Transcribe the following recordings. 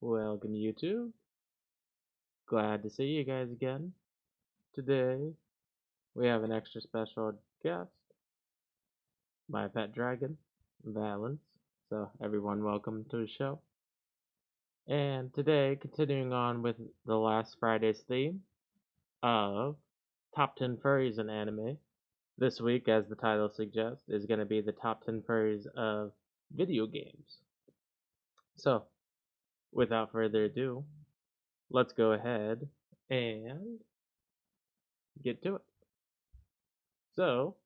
Welcome YouTube. Glad to see you guys again. Today we have an extra special guest, my pet dragon, Valence. So everyone welcome to the show. And today, continuing on with the last Friday's theme of top 10 furries in anime. This week, as the title suggests, is going to be the top 10 furries of video games. So, without further ado, let's go ahead and get to it. So,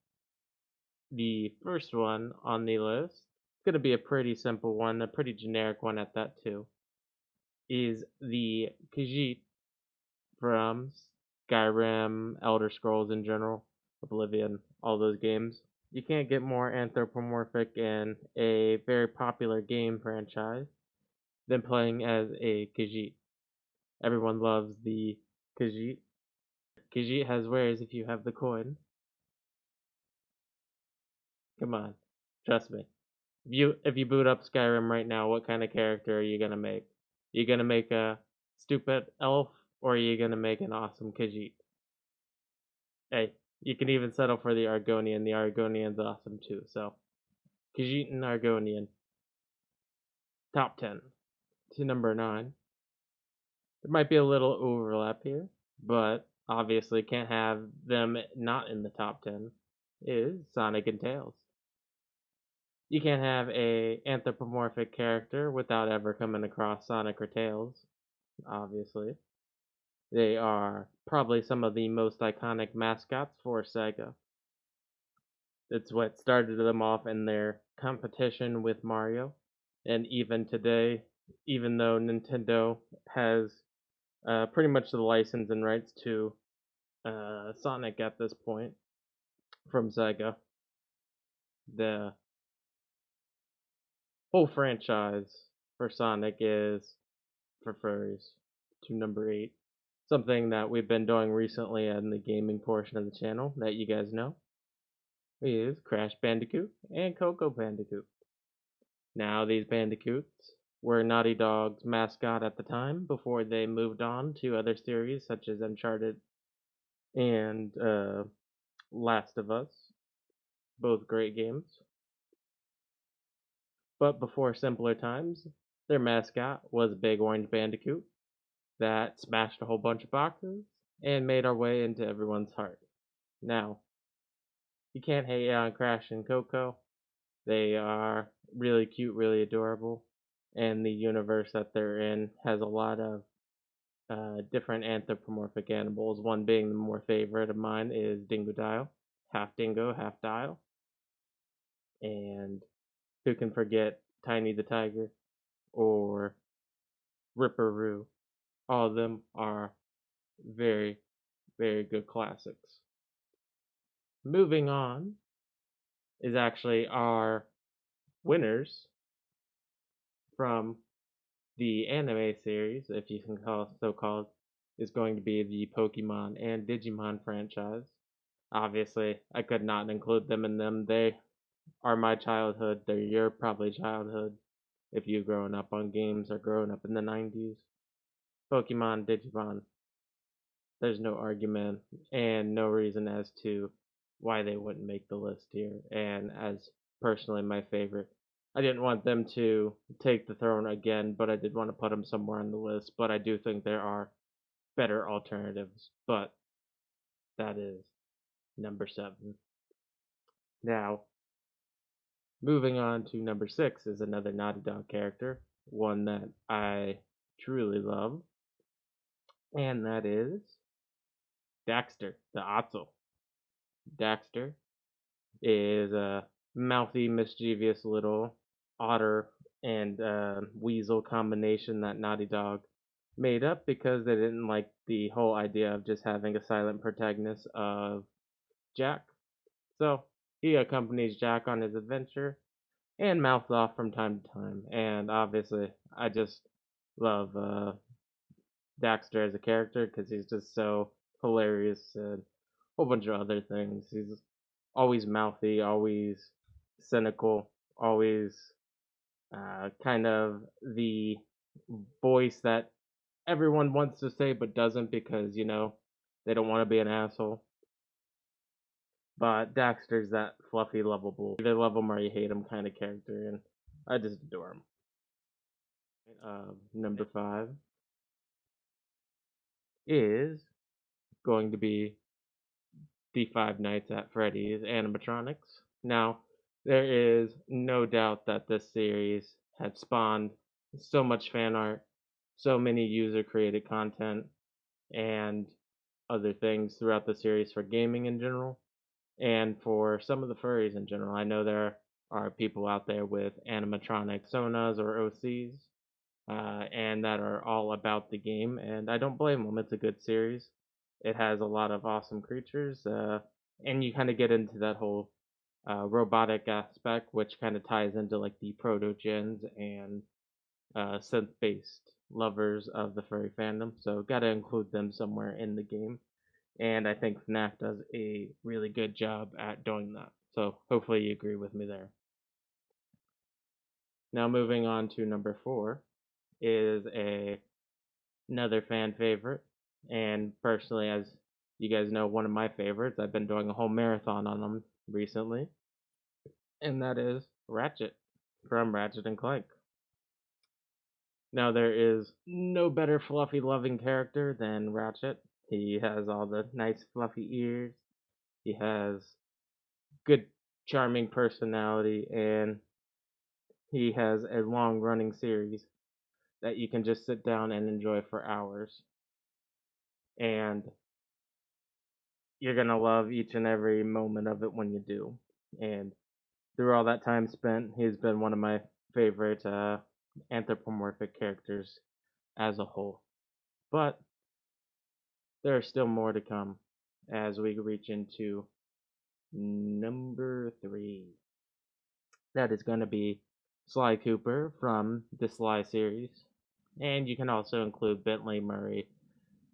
the first one on the list, it's going to be a pretty simple one, a pretty generic one at that too, is the Khajiit from Skyrim, Elder Scrolls in general, Oblivion, all those games. You can't get more anthropomorphic in a very popular game franchise than playing as a Khajiit. Everyone loves the Khajiit. Khajiit has wares if you have the coin. Come on, trust me. If you boot up Skyrim right now, what kind of character are you gonna make? You gonna make a stupid elf, or are you gonna make an awesome Khajiit? Hey, you can even settle for the Argonian. The Argonian's awesome too. So Khajiit and Argonian, top 10 to number 9. There might be a little overlap here, but obviously can't have them not in the top 10. Is Sonic and Tails. You can't have a anthropomorphic character without ever coming across Sonic or Tails, obviously. They are probably some of the most iconic mascots for Sega. It's what started them off in their competition with Mario. And even today, even though Nintendo has pretty much the license and rights to Sonic at this point from Sega, the whole franchise for Sonic is for furries to number 8. Something that we've been doing recently in the gaming portion of the channel that you guys know is Crash Bandicoot and Coco Bandicoot. Now, these Bandicoots were Naughty Dog's mascot at the time before they moved on to other series such as Uncharted and Last of Us, both great games. But before simpler times, their mascot was a big orange Bandicoot that smashed a whole bunch of boxes and made our way into everyone's heart. Now, you can't hate on Crash and Coco. They are really cute, really adorable, and the universe that they're in has a lot of different anthropomorphic animals. One being the more favorite of mine is Dingodile, half dingo, half dial. And who can forget Tiny the Tiger or Ripperoo? All of them are very, very good classics. Moving on is actually our winners from the anime series, if you can call it so called, is going to be the Pokemon and Digimon franchise. Obviously, I could not include them in them. They are my childhood. They're your probably childhood if you've grown up on games or grown up in the 90s. Pokemon, Digimon, there's no argument and no reason as to why they wouldn't make the list here. And as personally my favorite, I didn't want them to take the throne again, but I did want to put them somewhere on the list. But I do think there are better alternatives. But that is number 7. Now, moving on to number 6 is another Naughty Dog character, one that I truly love, and that is Daxter, the Otso. Daxter is a mouthy, mischievous little otter and weasel combination that Naughty Dog made up because they didn't like the whole idea of just having a silent protagonist of Jack. So he accompanies Jack on his adventure and mouths off from time to time. And obviously, I just love Daxter as a character because he's just so hilarious and a whole bunch of other things. He's always mouthy, always cynical, always kind of the voice that everyone wants to say but doesn't because, they don't want to be an asshole. But Daxter's that fluffy, lovable, either love him or you hate him kind of character, and I just adore him. Number 5 is going to be the Five Nights at Freddy's animatronics. Now, there is no doubt that this series had spawned so much fan art, so many user created content, and other things throughout the series for gaming in general, and for some of the furries in general. I know there are people out there with animatronic personas or OCs, and that are all about the game, and I don't blame them. It's a good series. It has a lot of awesome creatures, and you kind of get into that whole robotic aspect, which kind of ties into like the proto gens and synth-based lovers of the furry fandom. So gotta include them somewhere in the game, and I think FNAF does a really good job at doing that. So hopefully you agree with me there. Now moving on to number 4 is another fan favorite, and personally, as you guys know, one of my favorites. I've been doing a whole marathon on them recently, and that is Ratchet from Ratchet and Clank. Now, there is no better fluffy loving character than Ratchet. He has all the nice fluffy ears, he has good charming personality, and he has a long running series that you can just sit down and enjoy for hours. And you're gonna love each and every moment of it when you do. And through all that time spent, he's been one of my favorite anthropomorphic characters as a whole. But there's still more to come as we reach into number 3. That is going to be Sly Cooper from the Sly series. And you can also include Bentley, Murray,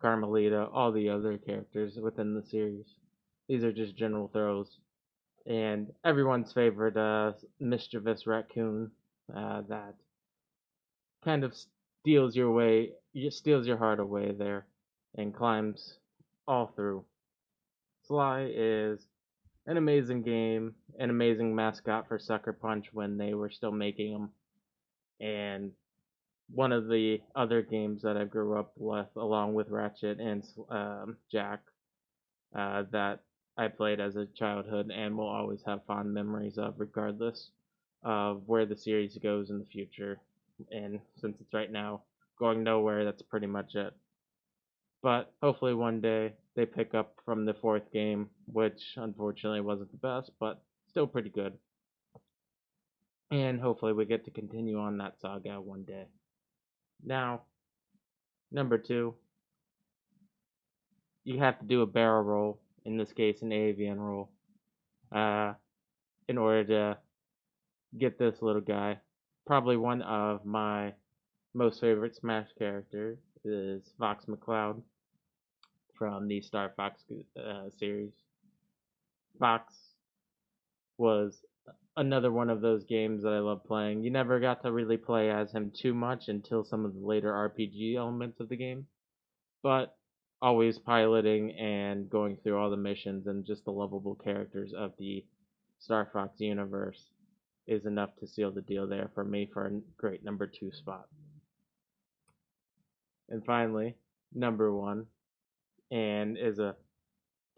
Carmelita, all the other characters within the series. These are just general throws. And everyone's favorite mischievous raccoon that kind of steals your heart away there, and climbs all through. Sly is an amazing game, an amazing mascot for Sucker Punch when they were still making them, and one of the other games that I grew up with, along with Ratchet and Jack, that I played as a childhood and will always have fond memories of, regardless of where the series goes in the future. And since it's right now going nowhere, that's pretty much it. But hopefully one day they pick up from the 4th game, which unfortunately wasn't the best, but still pretty good. And hopefully we get to continue on that saga one day. Now, number 2, you have to do a barrel roll, in this case an avian roll, in order to get this little guy. Probably one of my most favorite Smash characters is Fox McCloud from the Star Fox series. Fox was another one of those games that I love playing. You never got to really play as him too much until some of the later RPG elements of the game, but always piloting and going through all the missions and just the lovable characters of the Star Fox universe is enough to seal the deal there for me for a great number 2 spot. And finally, number 1, and is a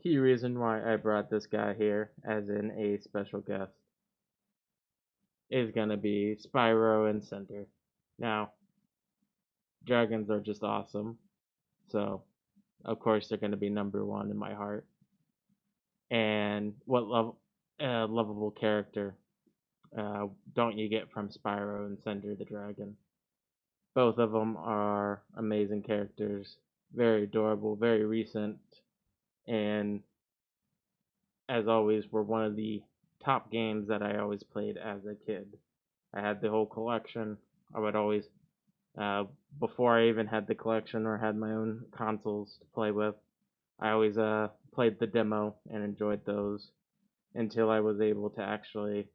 key reason why I brought this guy here as in a special guest, is gonna be Spyro and Center. Now, dragons are just awesome, so of course they're gonna be number 1 in my heart. And what lovable character don't you get from Spyro and Center the Dragon? Both of them are amazing characters, very adorable, very recent, and as always were one of the top games that I always played as a kid. I had the whole collection. I would always, before I even had the collection or had my own consoles to play with, I always played the demo and enjoyed those until I was able to actually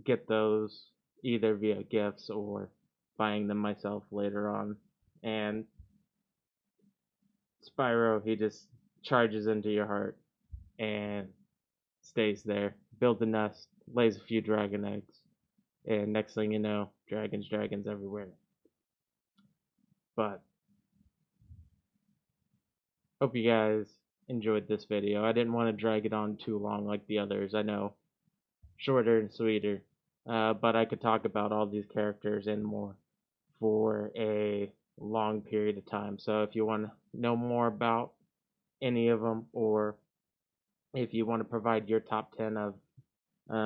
get those either via gifts or buying them myself later on. And Spyro, he just charges into your heart and stays there, builds a nest, lays a few dragon eggs, and next thing you know, dragons everywhere. But hope you guys enjoyed this video. I didn't want to drag it on too long like the others. I know, shorter and sweeter, but I could talk about all these characters and more for a long period of time. So if you want to know more about any of them, or if you want to provide your top 10 of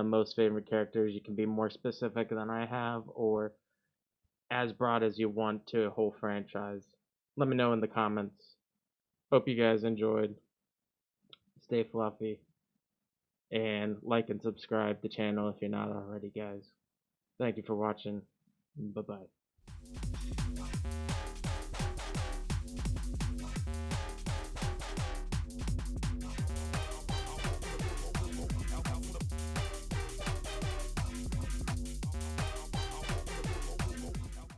most favorite characters, you can be more specific than I have, or as broad as you want to a whole franchise. Let me know in the comments. Hope you guys enjoyed. Stay fluffy, and like and subscribe the channel if you're not already, guys. Thank you for watching. Bye bye.